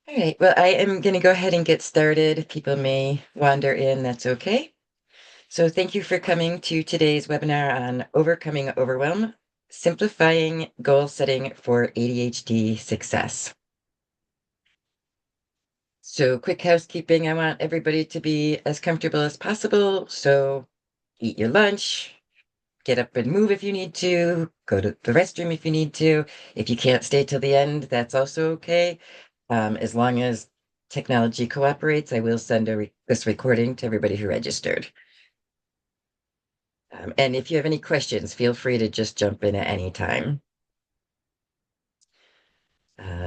All right, well, I am going to go ahead and get started. People may wander in, that's okay. So, thank you for coming to today's webinar on overcoming overwhelm, simplifying goal setting for ADHD success. So, quick housekeeping. I want everybody to be as comfortable as possible. So, eat your lunch, get up and move if you need to, go to the restroom if you need to. If you can't stay till the end, that's also okay. As long as technology cooperates, I will send this recording to everybody who registered. And if you have any questions, feel free to just jump in at any time.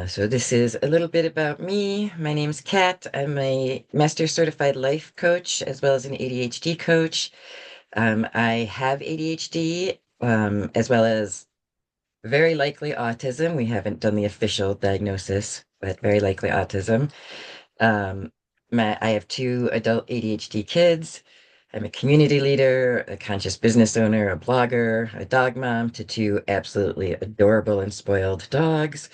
So this is a little bit about me. My name's Kat. I'm a master certified life coach as well as an ADHD coach. I have ADHD as well as very likely autism. We haven't done the official diagnosis, but very likely autism. Um, I have two adult ADHD kids. I'm a community leader, a conscious business owner, a blogger, a dog mom to two absolutely adorable and spoiled dogs,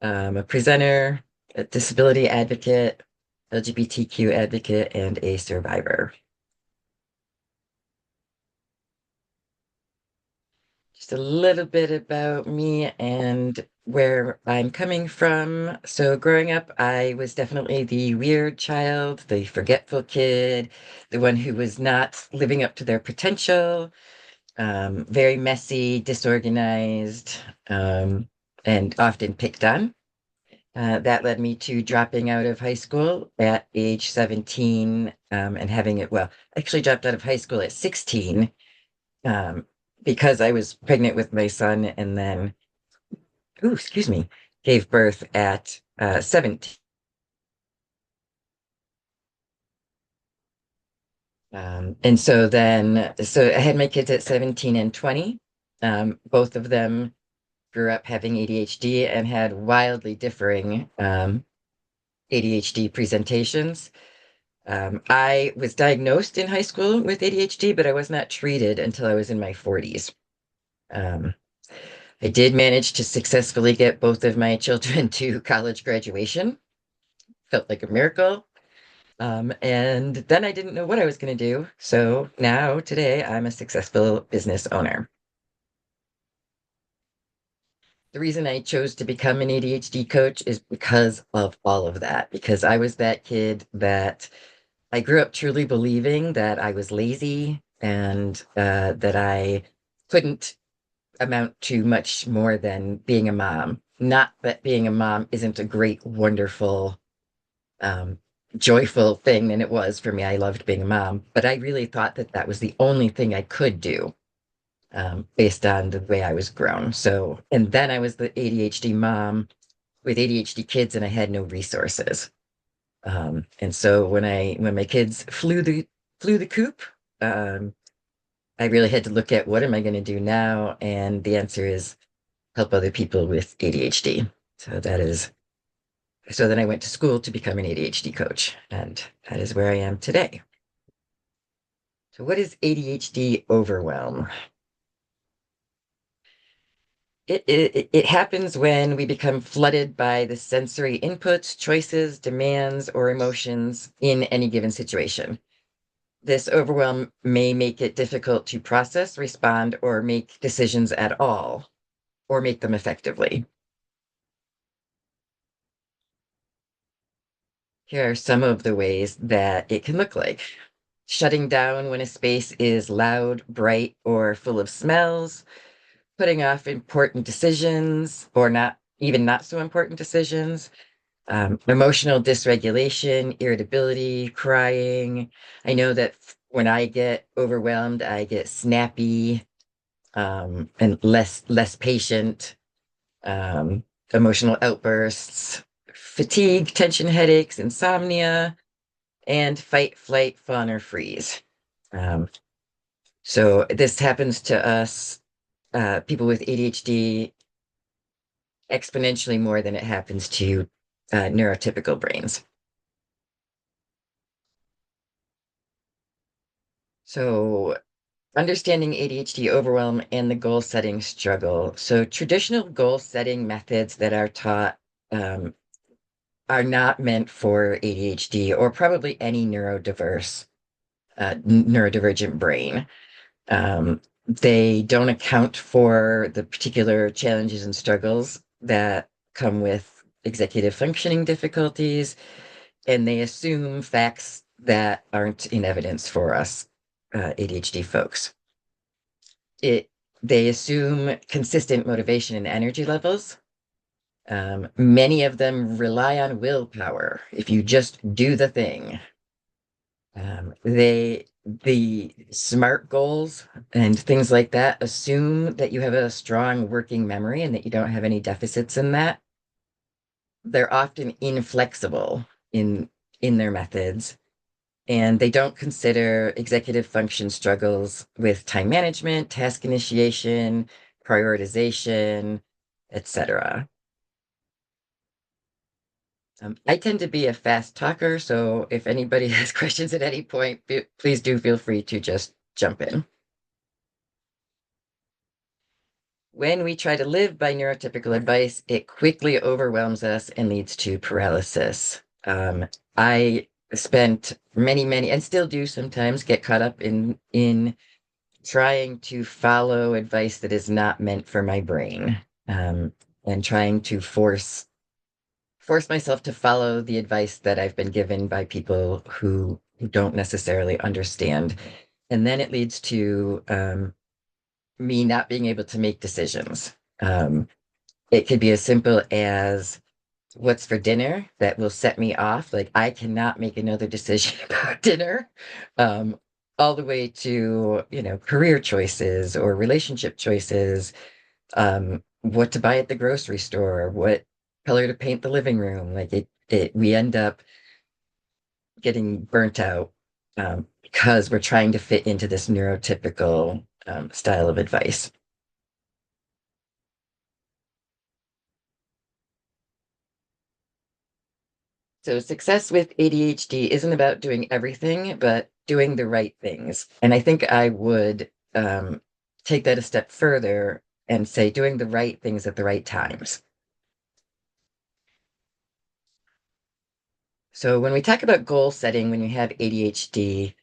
a presenter, a disability advocate, LGBTQ advocate, and a survivor. Just a little bit about me and where I'm coming from. So, growing up, I was definitely the weird child, the forgetful kid, the one who was not living up to their potential, very messy, disorganized, and often picked on. That led me to dropping out of high school at age 17 and having it, well, actually dropped out of high school at 16 um, because I was pregnant with my son and then, ooh, excuse me, gave birth at 17. So I had my kids at 17 and 20. Both of them grew up having ADHD and had wildly differing ADHD presentations. I was diagnosed in high school with ADHD, but I was not treated until I was in my 40s. Um, I did manage to successfully get both of my children to college graduation. Felt like a miracle. And then I didn't know what I was going to do. So now, today, I'm a successful business owner. The reason I chose to become an ADHD coach is because of all of that, because I was that kid that I grew up truly believing that I was lazy and that I couldn't amount to much more than being a mom. Not that being a mom isn't a great, wonderful, um, joyful thing than it was for me. I loved being a mom, but I really thought that that was the only thing I could do based on the way I was grown. So, and then I was the ADHD mom with ADHD kids, and I had no resources. And so when my kids flew the coop, um, I really had to look at what am I going to do now, and the answer is help other people with ADHD. So that is so then I went to school to become an ADHD coach, and that is where I am today. So what is ADHD overwhelm? It happens when we become flooded by the sensory inputs, choices, demands, or emotions in any given situation. This overwhelm may make it difficult to process, respond, or make decisions at all, or make them effectively. Here are some of the ways that it can look like. Shutting down when a space is loud, bright, or full of smells, putting off important decisions or not so important decisions, emotional dysregulation, irritability, crying. I know that when I get overwhelmed, I get snappy, and less patient, um, emotional outbursts, fatigue, tension headaches, insomnia, and fight, flight, fawn, or freeze. Um, so this happens to us, people with ADHD, exponentially more than it happens to neurotypical brains. So understanding ADHD overwhelm and the goal setting struggle. So traditional goal setting methods that are taught, um, are not meant for ADHD or probably any neurodivergent brain. They don't account for the particular challenges and struggles that come with executive functioning difficulties, and they assume facts that aren't in evidence for us, ADHD folks. It They assume consistent motivation and energy levels. Many of them rely on willpower. If you just do the thing, the SMART goals and things like that assume that you have a strong working memory and that you don't have any deficits in that. They're often inflexible in in their methods, and they don't consider executive function struggles with time management, task initiation, prioritization, etc. I tend to be a fast talker, so if anybody has questions at any point, please do feel free to just jump in. When we try to live by neurotypical advice, it quickly overwhelms us and leads to paralysis. I spent many, and still do sometimes get caught up in trying to follow advice that is not meant for my brain, and trying to force myself to follow the advice that I've been given by people who don't necessarily understand. And then it leads to me not being able to make decisions. It could be as simple as what's for dinner that will set me off. Like I cannot make another decision about dinner, um, all the way to, career choices or relationship choices, what to buy at the grocery store, what color to paint the living room. We end up getting burnt out, because we're trying to fit into this neurotypical, style of advice. So success with ADHD isn't about doing everything, but doing the right things. And I think I would, take that a step further and say doing the right things at the right times. So when we talk about goal setting, when you have ADHD,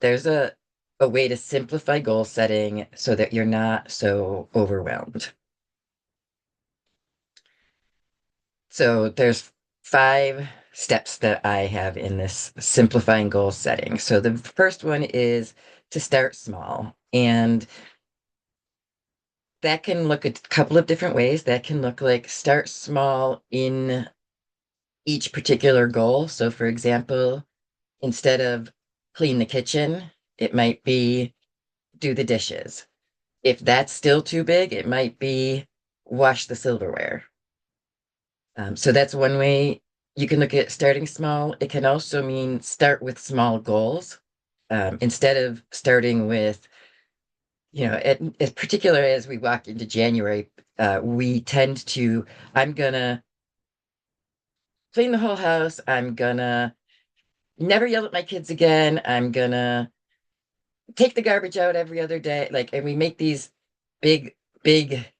there's a way to simplify goal setting so that you're not so overwhelmed. So there's 5 steps that I have in this simplifying goal setting. So the first one is to start small. And that can look a couple of different ways. That can look like start small in each particular goal. So for example, instead of clean the kitchen, it might be do the dishes. If that's still too big, it might be wash the silverware. So that's one way you can look at starting small. It can also mean start with small goals. Instead of starting with, as particular as we walk into January, we tend to, I'm gonna clean the whole house. I'm gonna never yell at my kids again. I'm gonna take the garbage out every other day. And we make these big, big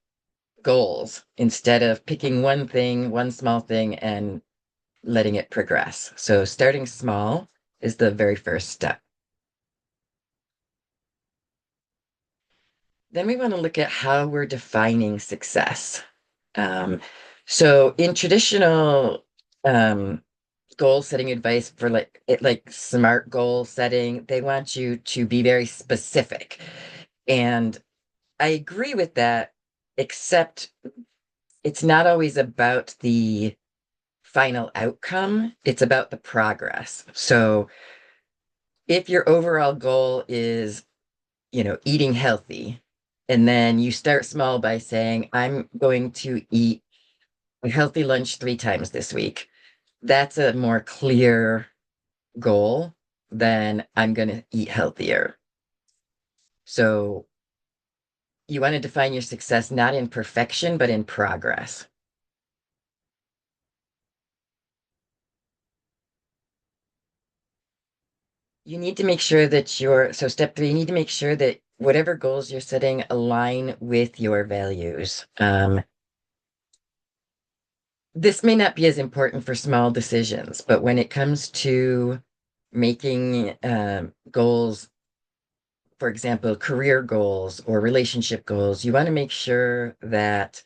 goals instead of picking one thing, one small thing, and letting it progress. So starting small is the very first step. Then we want to look at how we're defining success. Um, so in traditional, goal setting advice for like smart goal setting, they want you to be very specific. And I agree with that, except it's not always about the final outcome, it's about the progress. So if your overall goal is, eating healthy, and then you start small by saying, I'm going to eat a healthy lunch 3 times this week. That's a more clear goal than I'm going to eat healthier. So you want to define your success not in perfection, but in progress. You need to make sure that so step 3, you need to make sure that whatever goals you're setting align with your values. this may not be as important for small decisions, but when it comes to making goals, for example, career goals or relationship goals, you want to make sure that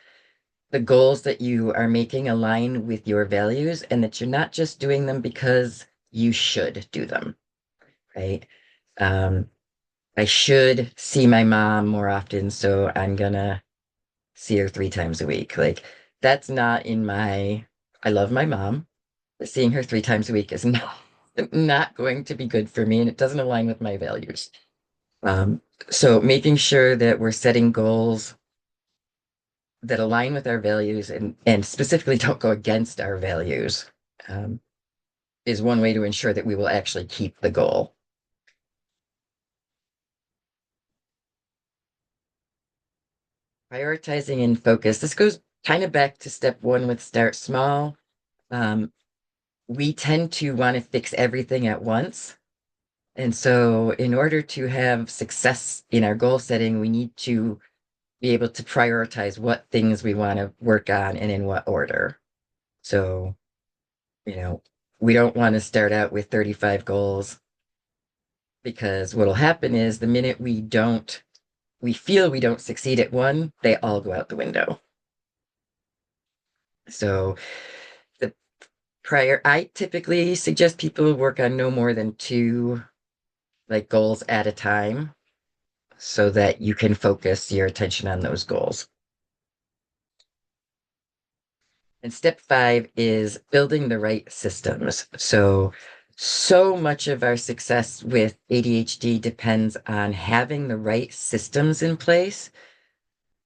the goals that you are making align with your values and that you're not just doing them because you should do them, right? Um, I should see my mom more often, so I'm gonna see her 3 times a week. Like, that's not in my, I love my mom, but seeing her 3 times a week is not going to be good for me, and it doesn't align with my values. Um, so making sure that we're setting goals that align with our values and specifically don't go against our values um, is one way to ensure that we will actually keep the goal. Prioritizing and focus. This goes kind of back to step one with start small. Um, we tend to want to fix everything at once. And so, in order to have success in our goal setting, we need to be able to prioritize what things we want to work on and in what order. So, you know, we don't want to start out with 35 goals because what'll happen is the minute we feel we don't succeed at one, they all go out the window. So, the I typically suggest people work on no more than two like goals at a time so that you can focus your attention on those goals. And step five is building the right systems. So much of our success with ADHD depends on having the right systems in place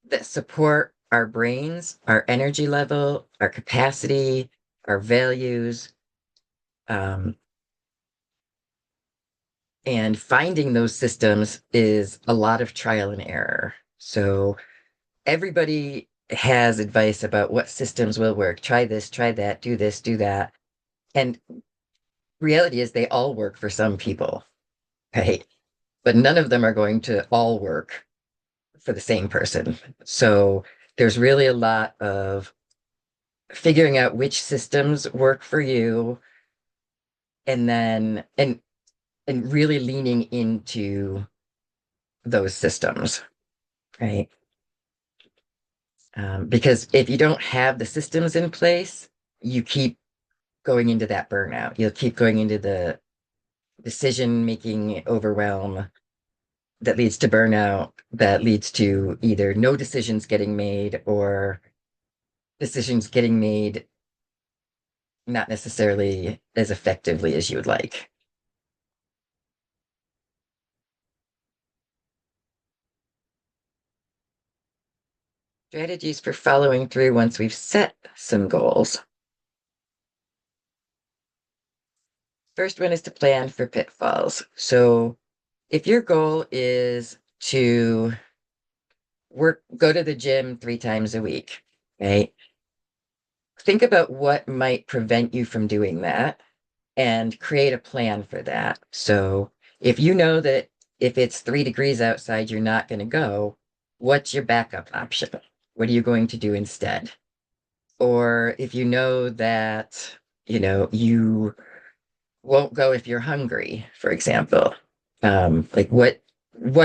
that support our brains, our energy level, our capacity, our values. Um, and finding those systems is a lot of trial and error. So everybody has advice about what systems will work. Try this, try that, do this, do that. And reality is they all work for some people, right? But none of them are going to all work for the same person. So there's really a lot of figuring out which systems work for you and then and really leaning into those systems, right? Because if you don't have the systems in place, you keep going into that burnout. You'll keep going into the decision making overwhelm that leads to burnout, that leads to either no decisions getting made or decisions getting made not necessarily as effectively as you would like. Strategies for following through once we've set some goals. First one is to plan for pitfalls. So if your goal is to go to the gym 3 times a week, right? Think about what might prevent you from doing that and create a plan for that. So if you know that if it's 3 degrees outside, you're not going to go, what's your backup option? What are you going to do instead? Or if you know that, you won't go if you're hungry, for example, like what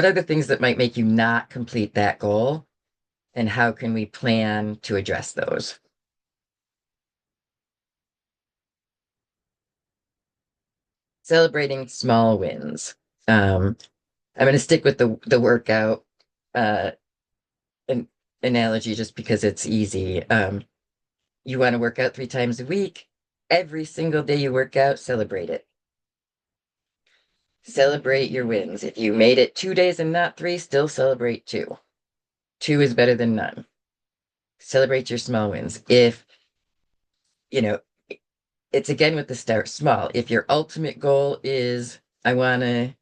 are the things that might make you not complete that goal? And how can we plan to address those? Celebrating small wins. I'm going to stick with the workout uh, an analogy just because it's easy. You want to work out 3 times a week. Every single day you work out, celebrate it. Celebrate your wins. If you made it 2 days and not three, still celebrate two. Two is better than none. Celebrate your small wins. If, you know, it's again with the start small. If your ultimate goal is, I want to,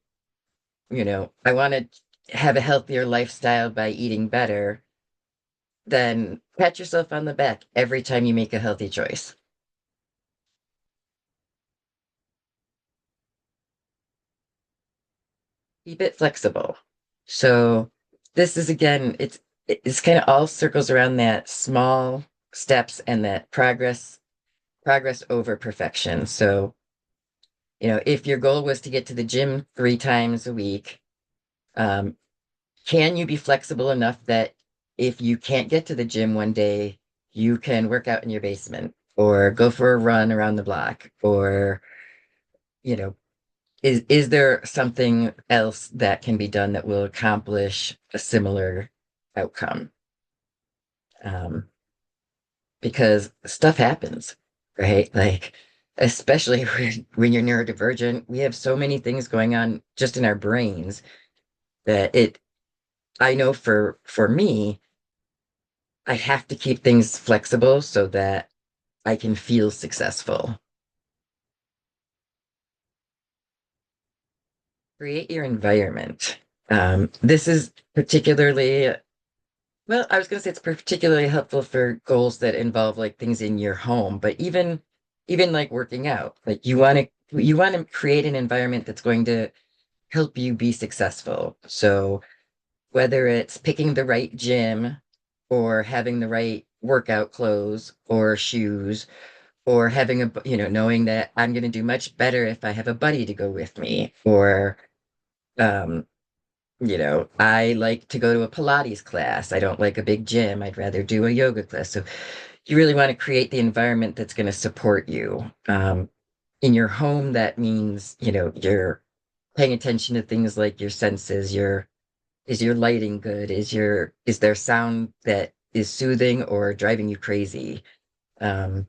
I want to have a healthier lifestyle by eating better, then pat yourself on the back every time you make a healthy choice. Keep it flexible. So this is again, it's kind of all circles around that small. steps and that progress over perfection. So, if your goal was to get to the gym 3 times a week, um, can you be flexible enough that if you can't get to the gym one day, you can work out in your basement or go for a run around the block? Or, you know, is there something else that can be done that will accomplish a similar outcome? Um, because stuff happens, right? Like, especially when you're neurodivergent, we have so many things going on just in our brains that I know for me, I have to keep things flexible so that I can feel successful. Create your environment. This is particularly, well, I was going to say it's particularly helpful for goals that involve like things in your home, but even like working out, like you want to create an environment that's going to help you be successful. So whether it's picking the right gym or having the right workout clothes or shoes or having knowing that I'm going to do much better if I have a buddy to go with me, or um I like to go to a Pilates class. I don't like a big gym. I'd rather do a yoga class. So you really want to create the environment that's going to support you. In your home, that means, you're paying attention to things like your senses, is your lighting good? Is there sound that is soothing or driving you crazy? Um,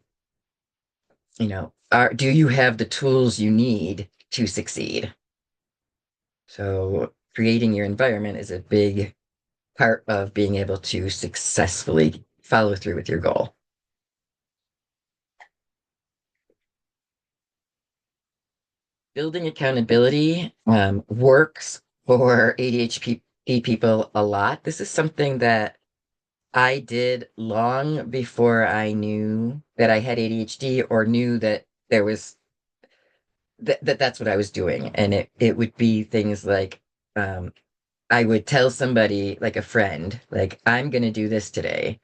do you have the tools you need to succeed? So creating your environment is a big part of being able to successfully follow through with your goal. Building accountability works for ADHD people a lot. This is something that I did long before I knew that I had ADHD or knew that there was that's what I was doing. And it would be things like um, I would tell somebody, like a friend, like, I'm going to do this today,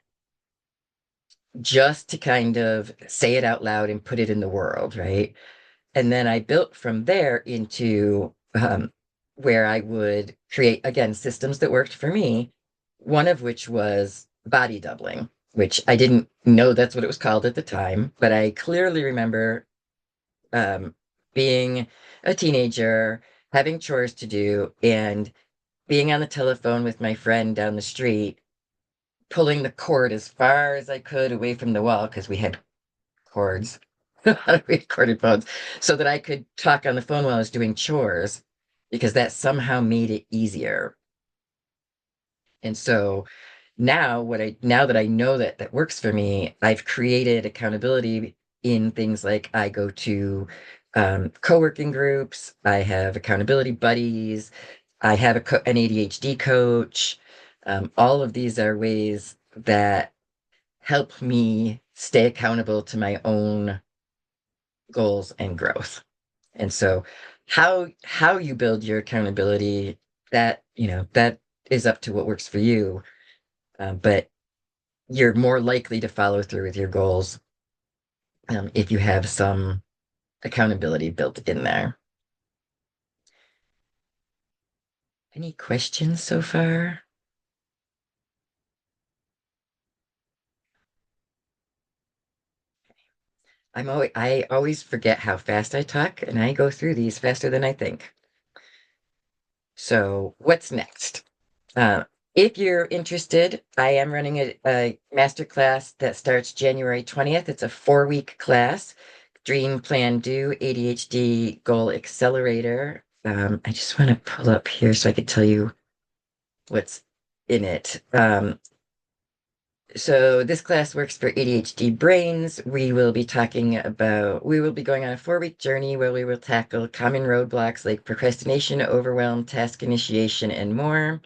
just to kind of say it out loud and put it in the world, right? And then I built from there into where I would create, again, systems that worked for me, one of which was body doubling, which I didn't know that's what it was called at the time, but I clearly remember um, being a teenager, having chores to do, and being on the telephone with my friend down the street, pulling the cord as far as I could away from the wall because we had cords, recorded phones, so that I could talk on the phone while I was doing chores because that somehow made it easier. And so now that I know that that works for me, I've created accountability in things like I go to co-working groups, I have accountability buddies, I have an ADHD coach. All of these are ways that help me stay accountable to my own goals and growth. And so how you build your accountability, that is up to what works for you. But you're more likely to follow through with your goals if you have some accountability built in there. Any questions so far? I always forget how fast I talk, and I go through these faster than I think. So what's next? Uh, if you're interested, I am running a master class that starts January 20th. It's a 4-week class. Dream Plan Do ADHD Goal Accelerator. I just want to pull up here so I could tell you what's in it. So this class works for ADHD brains. We will be going on a 4-week journey where we will tackle common roadblocks like procrastination, overwhelm, task initiation, and more.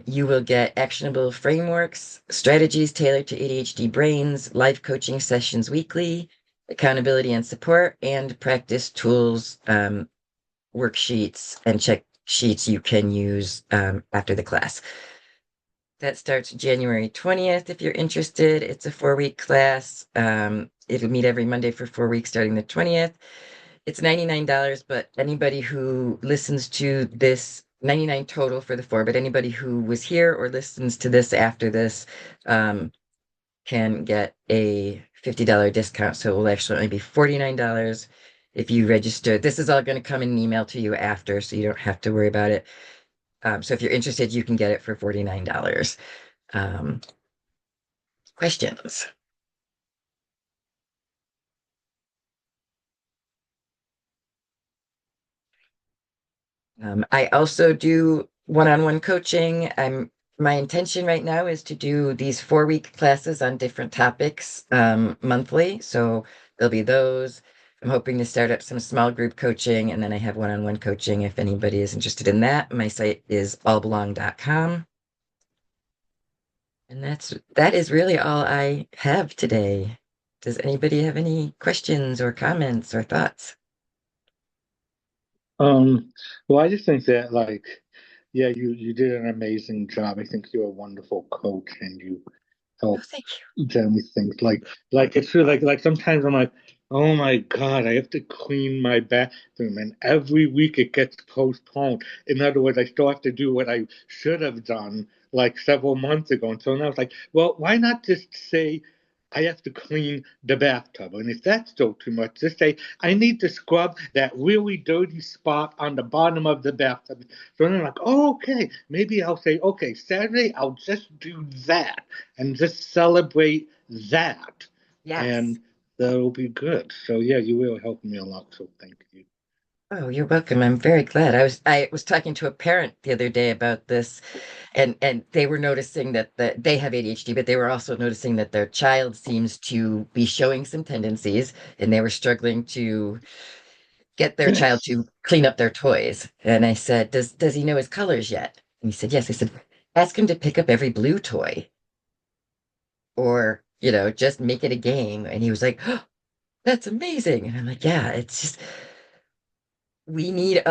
You will get actionable frameworks, strategies tailored to ADHD brains, life coaching sessions weekly, accountability and support, and practice tools, worksheets, and check sheets you can use after the class. That starts January 20th if you're interested. It's a 4-week class. It'll meet every Monday for 4 weeks starting the 20th. It's $99, but anybody who listens to this, 99 total for the four, but anybody who was here or listens to this after this can get a $50 discount. So it will actually only be $49 if you register. This is all going to come in an email to you after, so you don't have to worry about it. So if you're interested, you can get it for $49. Um, Questions? I also do one-on-one coaching. My intention right now is to do these 4-week classes on different topics monthly. So there'll be those. I'm hoping to start up some small group coaching, and then I have one-on-one coaching if anybody is interested in that. My site is allbelong.com. And that is really all I have today. Does anybody have any questions or comments or thoughts? Um, well, I just think that yeah, you did an amazing job. I think you're a wonderful coach, and you Oh, help thank tell me things like it's really like sometimes I'm like, oh my God, I have to clean my bathroom, and every week it gets postponed. In other words, I still have to do what I should have done like several months ago. And so now it's like, well, why not just say I have to clean the bathtub? And if that's still too much, just say I need to scrub that really dirty spot on the bottom of the bathtub. So then I'm like, oh, okay, maybe I'll say, okay, Saturday I'll just do that and just celebrate that, you. Yes. and that'll be good. So yeah, you really helped me a lot. So thank you. Oh, you're welcome. I'm very glad. I was talking to a parent the other day about this, and they were noticing that they have ADHD, but they were also noticing that their child seems to be showing some tendencies, and they were struggling to get their child to clean up their toys. And I said, "Does he know his colors yet?" And he said, "Yes." I said, "Ask him to pick up every blue toy, or just make it a game." And he was like, "Oh, that's amazing." And I'm like, "Yeah, it's just." We need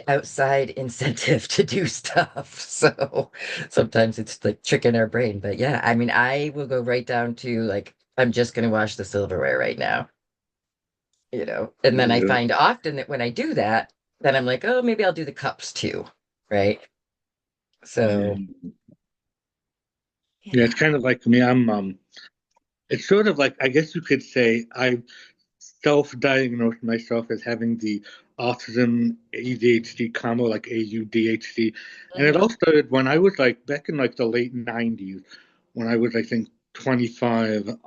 outside incentive to do stuff. So sometimes it's like tricking our brain. But yeah, I mean, I will go right down to like, I'm just going to wash the silverware right now, and then I Yeah. find often that when I do that, then I'm like, oh, maybe I'll do the cups too. Right. So Mm. Yeah, it's yeah, kind of like me. It's sort of like I guess you could say I self-diagnosed myself as having the autism ADHD combo, like AUDHD, and it mhm, all started when I was like back in like the late '90s, when I was I think 25.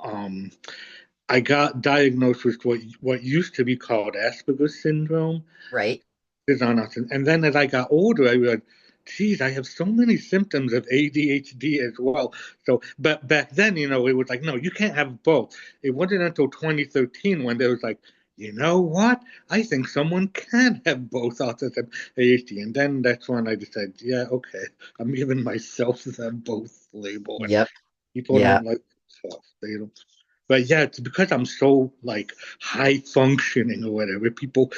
I got diagnosed with what used to be called Asperger's syndrome. right. Is on us. And then as I got older, I realized, geez, I have so many symptoms of ADHD as well. So, but back then, it was like, no, you can't have both. It wasn't until 2013 when there was like, you know what? I think someone can have both autism and ADHD. And then that's when I decided, yeah, okay, I'm giving myself them both label. And Yep. people Yeah. don't like stuff. They don't. But yeah, it's because I'm so like high functioning or whatever. People,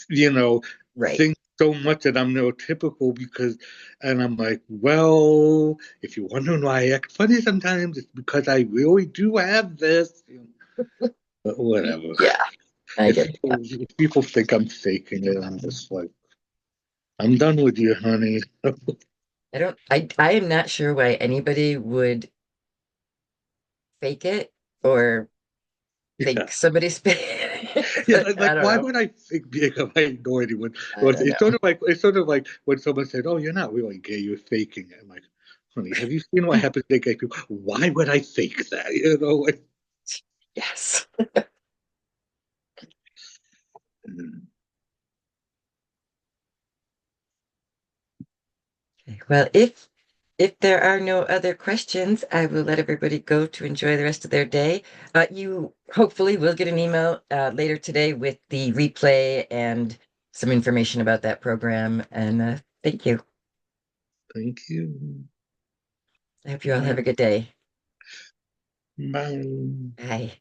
you know, Right. think so much that I'm neurotypical and I'm like, well, if you're wondering why I act funny sometimes, it's because I really do have this. But whatever. Yeah. I get that. If people think I'm faking it, I'm just like, I'm done with you, honey. I am not sure why anybody would fake it or Yeah. think somebody's fake, Yeah, but I like don't why know. would I think being a minority would? I Well, don't it's sort of like when someone said, "Oh, you're not really gay, you're faking it." I'm like, honey, have you seen what know. happens to gay people? Why would I fake that? Like, Yes. mm, Okay. Well, if there are no other questions, I will let everybody go to enjoy the rest of their day. You hopefully will get an email later today with the replay and some information about that program. And thank you. thank you. I hope you all have Bye. a good day. Bye. Bye.